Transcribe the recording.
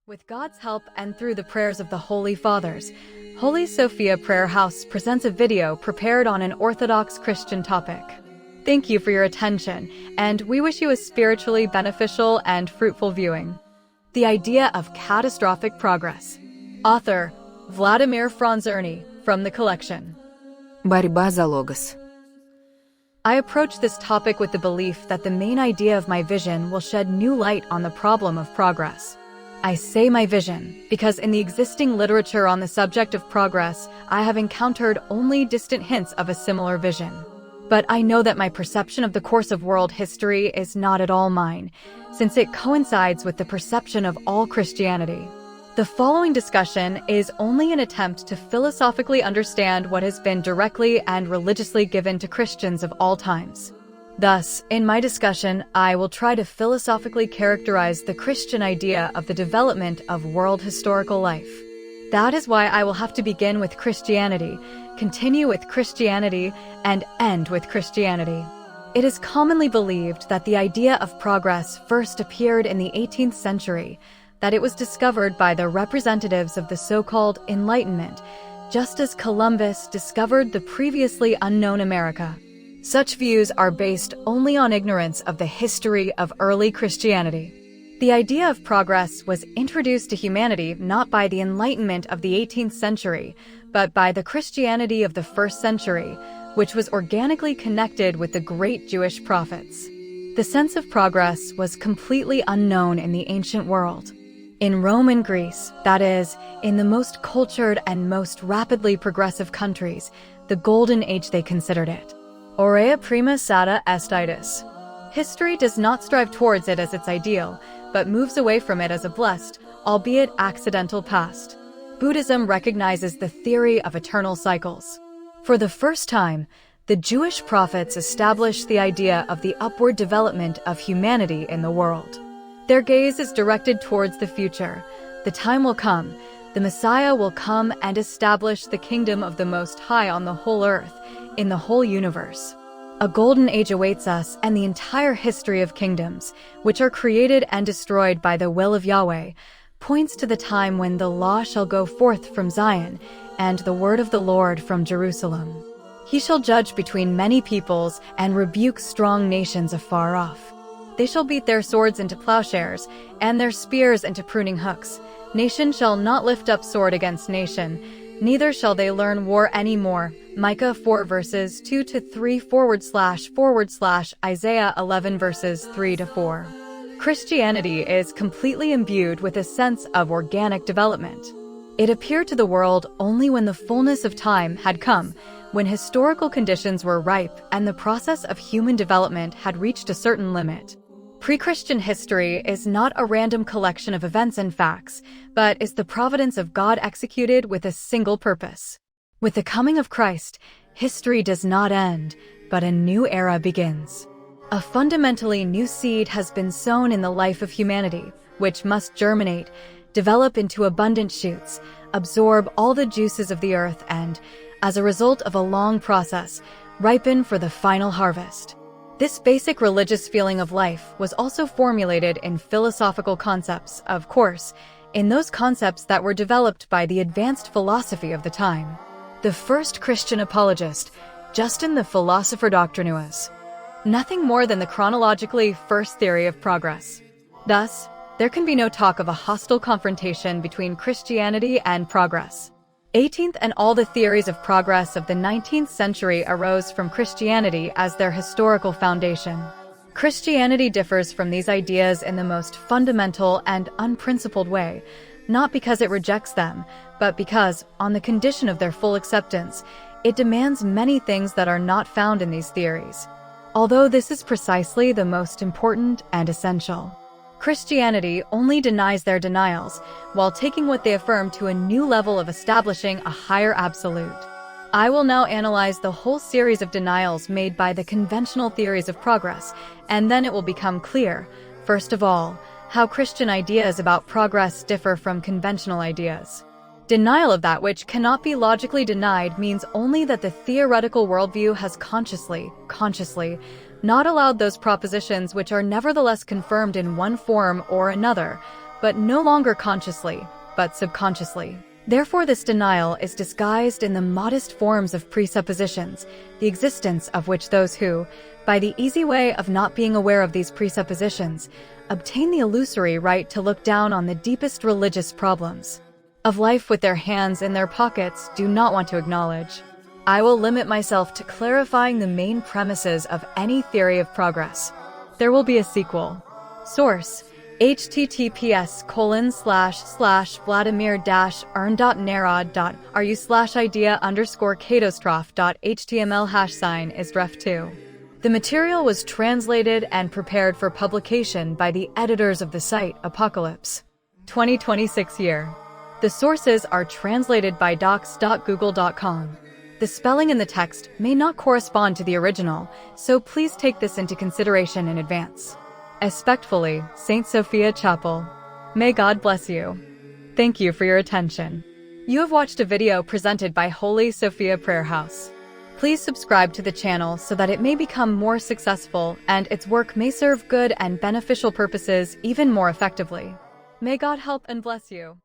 With God's help and through the prayers of the Holy Fathers, Holy Sophia Prayer House presents a video prepared on an Orthodox Christian topic. Thank you for your attention, and we wish you a spiritually beneficial and fruitful viewing. The Idea of Catastrophic Progress. Author, Vladimir Franzerny, from the collection. Борьба за логос. I approach this topic with the belief that the main idea of my vision will shed new light on the problem of progress. I say my vision because in the existing literature on the subject of progress, I have encountered only distant hints of a similar vision. But I know that my perception of the course of world history is not at all mine, since it coincides with the perception of all Christianity. The following discussion is only an attempt to philosophically understand what has been directly and religiously given to Christians of all times. Thus, in my discussion, I will try to philosophically characterize the Christian idea of the development of world historical life. That is why I will have to begin with Christianity, continue with Christianity, and end with Christianity. It is commonly believed that the idea of progress first appeared in the 18th century, that it was discovered by the representatives of the so-called Enlightenment, just as Columbus discovered the previously unknown America. Such views are based only on ignorance of the history of early Christianity. The idea of progress was introduced to humanity not by the Enlightenment of the 18th century, but by the Christianity of the 1st century, which was organically connected with the great Jewish prophets. The sense of progress was completely unknown in the ancient world. In Rome and Greece, that is, in the most cultured and most rapidly progressive countries, the golden age they considered it. Aurea prima sata est itis. History does not strive towards it as its ideal, but moves away from it as a blessed, albeit accidental past. Buddhism recognizes the theory of eternal cycles. For the first time, the Jewish prophets established the idea of the upward development of humanity in the world. Their gaze is directed towards the future. The time will come, the Messiah will come and establish the kingdom of the Most High on the whole earth, in the whole universe. A golden age awaits us, and the entire history of kingdoms, which are created and destroyed by the will of Yahweh, points to the time when the law shall go forth from Zion, and the word of the Lord from Jerusalem. He shall judge between many peoples and rebuke strong nations afar off. They shall beat their swords into plowshares, and their spears into pruning hooks. Nation shall not lift up sword against nation, neither shall they learn war any more. Micah 4 verses 2-3 / Isaiah 11 verses 3-4. Christianity is completely imbued with a sense of organic development. It appeared to the world only when the fullness of time had come, when historical conditions were ripe and the process of human development had reached a certain limit. Pre-Christian history is not a random collection of events and facts, but is the providence of God executed with a single purpose. With the coming of Christ, history does not end, but a new era begins. A fundamentally new seed has been sown in the life of humanity, which must germinate, develop into abundant shoots, absorb all the juices of the earth and, as a result of a long process, ripen for the final harvest. This basic religious feeling of life was also formulated in philosophical concepts, of course, in those concepts that were developed by the advanced philosophy of the time. The first Christian apologist, Justin the Philosopher Doctrinus, nothing more than the chronologically first theory of progress. Thus, there can be no talk of a hostile confrontation between Christianity and progress. 18th and all the theories of progress of the 19th century arose from Christianity as their historical foundation. Christianity differs from these ideas in the most fundamental and unprincipled way, not because it rejects them, but because, on the condition of their full acceptance, it demands many things that are not found in these theories. Although this is precisely the most important and essential. Christianity only denies their denials, while taking what they affirm to a new level of establishing a higher absolute. I will now analyze the whole series of denials made by the conventional theories of progress, and then it will become clear, first of all, how Christian ideas about progress differ from conventional ideas. Denial of that which cannot be logically denied means only that the theoretical worldview has consciously, not allowed those propositions which are nevertheless confirmed in one form or another, but no longer consciously, but subconsciously. Therefore, this denial is disguised in the modest forms of presuppositions, the existence of which those who, by the easy way of not being aware of these presuppositions, obtain the illusory right to look down on the deepest religious problems of life with their hands in their pockets, do not want to acknowledge. I will limit myself to clarifying the main premises of any theory of progress. There will be a sequel. Source: https://vladimir-arnd.ru/idea_catastrophe.html #is ref2. The material was translated and prepared for publication by the editors of the site Apocalypse. 2026 year. The sources are translated by docs.google.com. The spelling in the text may not correspond to the original, so please take this into consideration in advance. Respectfully, St. Sophia Chapel. May God bless you. Thank you for your attention. You have watched a video presented by Holy Sophia Prayer House. Please subscribe to the channel so that it may become more successful and its work may serve good and beneficial purposes even more effectively. May God help and bless you.